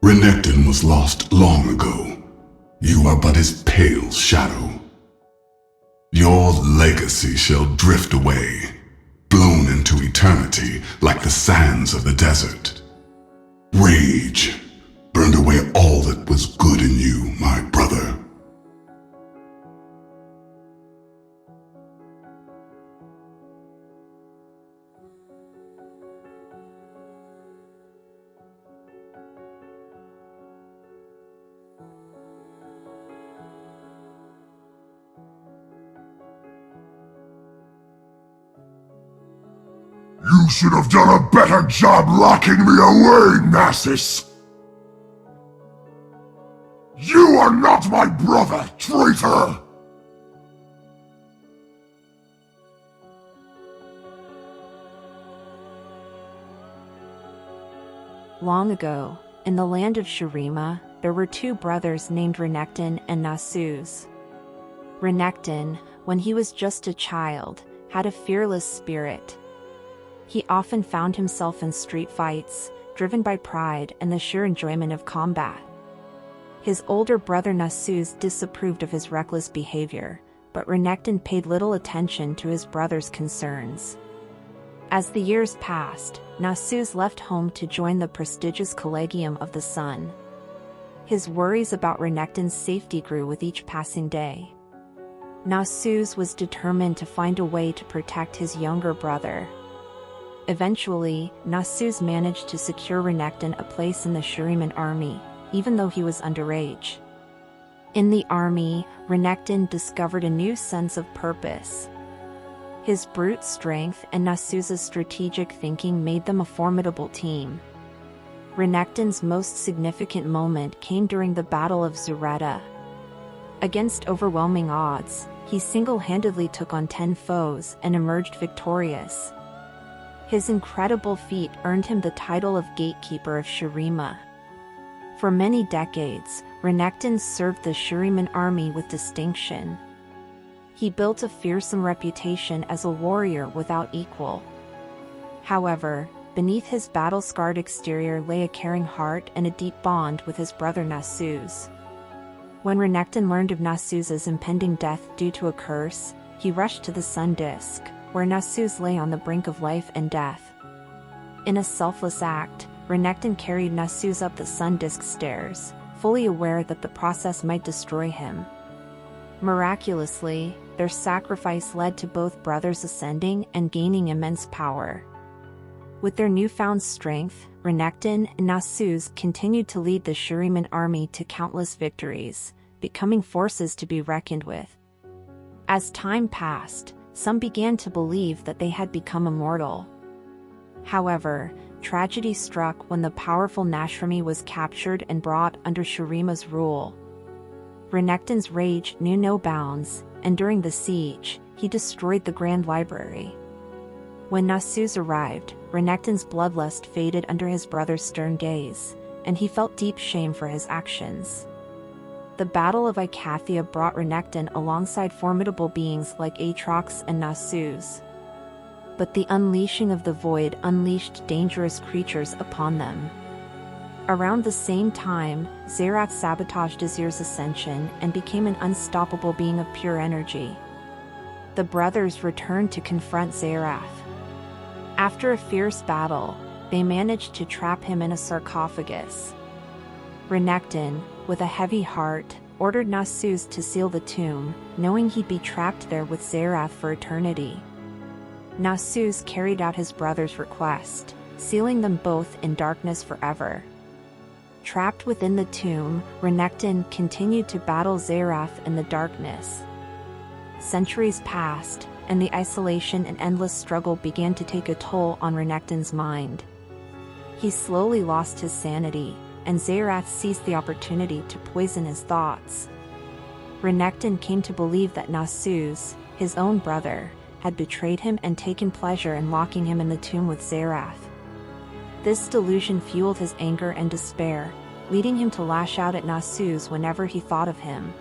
Renekton was lost long ago. You are but his pale shadow. Your legacy shall drift away, blown into eternity like the sands of the desert. Rage burned away all that was good in you, my brother. You should have done a better job locking me away, nasus! You are not my brother, traitor! Long ago, in the land of Shuriman, there were two brothers named Renekton and Nasus. Renekton, when he was just a child, had a fearless spirit. He often found himself in street fights, driven by pride and the sheer enjoyment of combat. His older brother Nasus disapproved of his reckless behavior, but Renekton paid little attention to his brother's concerns. As the years passed, Nasus left home to join the prestigious Collegium of the Sun. His worries about Renekton's safety grew with each passing day. Nasus was determined to find a way to protect his younger brother. Eventually, Nasus managed to secure Renekton a place in the Shuriman army, even though he was underage. In the army, Renekton discovered a new sense of purpose. His brute strength and Nasus's strategic thinking made them a formidable team. Renekton's most significant moment came during the Battle of Zureta. Against overwhelming odds, he single-handedly took on 10 foes and emerged victorious. His incredible feat earned him the title of Gatekeeper of Shuriman. For many decades, Renekton served the Shuriman army with distinction. He built a fearsome reputation as a warrior without equal. However, beneath his battle-scarred exterior lay a caring heart and a deep bond with his brother Nasus. When Renekton learned of Nasus's impending death due to a curse, he rushed to the sun disk, where Nasus lay on the brink of life and death. In a selfless act, Renekton carried Nasus up the sun disk stairs, fully aware that the process might destroy him. Miraculously, their sacrifice led to both brothers ascending and gaining immense power. With their newfound strength, Renekton and Nasus continued to lead the Shuriman army to countless victories, becoming forces to be reckoned with. As time passed, some began to believe that they had become immortal. However, tragedy struck when the powerful Nashrami was captured and brought under Shurima's rule. Renekton's rage knew no bounds, and during the siege, he destroyed the Grand Library. When Nasus arrived, Renekton's bloodlust faded under his brother's stern gaze, and he felt deep shame for his actions. The Battle of Icathia brought Renekton alongside formidable beings like Aatrox and Nasus. But the unleashing of the Void unleashed dangerous creatures upon them. Around the same time, Zerath sabotaged Azir's ascension and became an unstoppable being of pure energy. The brothers returned to confront Zerath. After a fierce battle, they managed to trap him in a sarcophagus. Renekton, with a heavy heart, ordered Nasus to seal the tomb, knowing he'd be trapped there with Zerath for eternity. Nasus carried out his brother's request, sealing them both in darkness forever. Trapped within the tomb, Renekton continued to battle Zerath in the darkness. Centuries passed, and the isolation and endless struggle began to take a toll on Renekton's mind. He slowly lost his sanity, and Zerath seized the opportunity to poison his thoughts. Renekton came to believe that Nasus, his own brother, had betrayed him and taken pleasure in locking him in the tomb with Zerath. This delusion fueled his anger and despair, leading him to lash out at Nasus whenever he thought of him.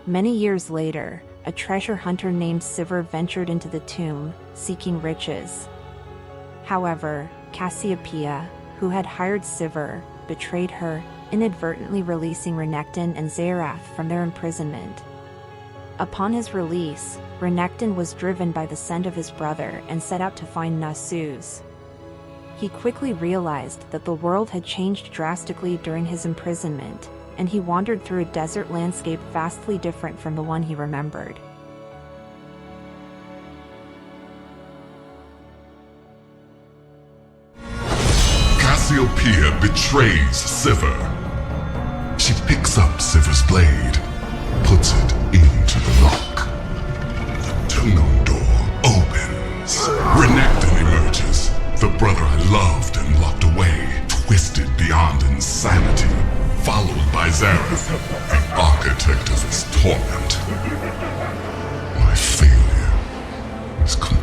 Many years later, a treasure hunter named Sivir ventured into the tomb, seeking riches. However, Cassiopeia, who had hired Sivir, betrayed her, inadvertently releasing Renekton and Xerath from their imprisonment. Upon his release, Renekton was driven by the scent of his brother and set out to find Nasus. He quickly realized that the world had changed drastically during his imprisonment, and he wandered through a desert landscape vastly different from the one he remembered. Cassiopeia betrays Sivir. She picks up Sivir's blade, puts it into the lock. The tunnel door opens. Renekton emerges, the brother I loved and locked away, twisted beyond insanity, followed by Xerath, the architect of his torment. My failure is complete.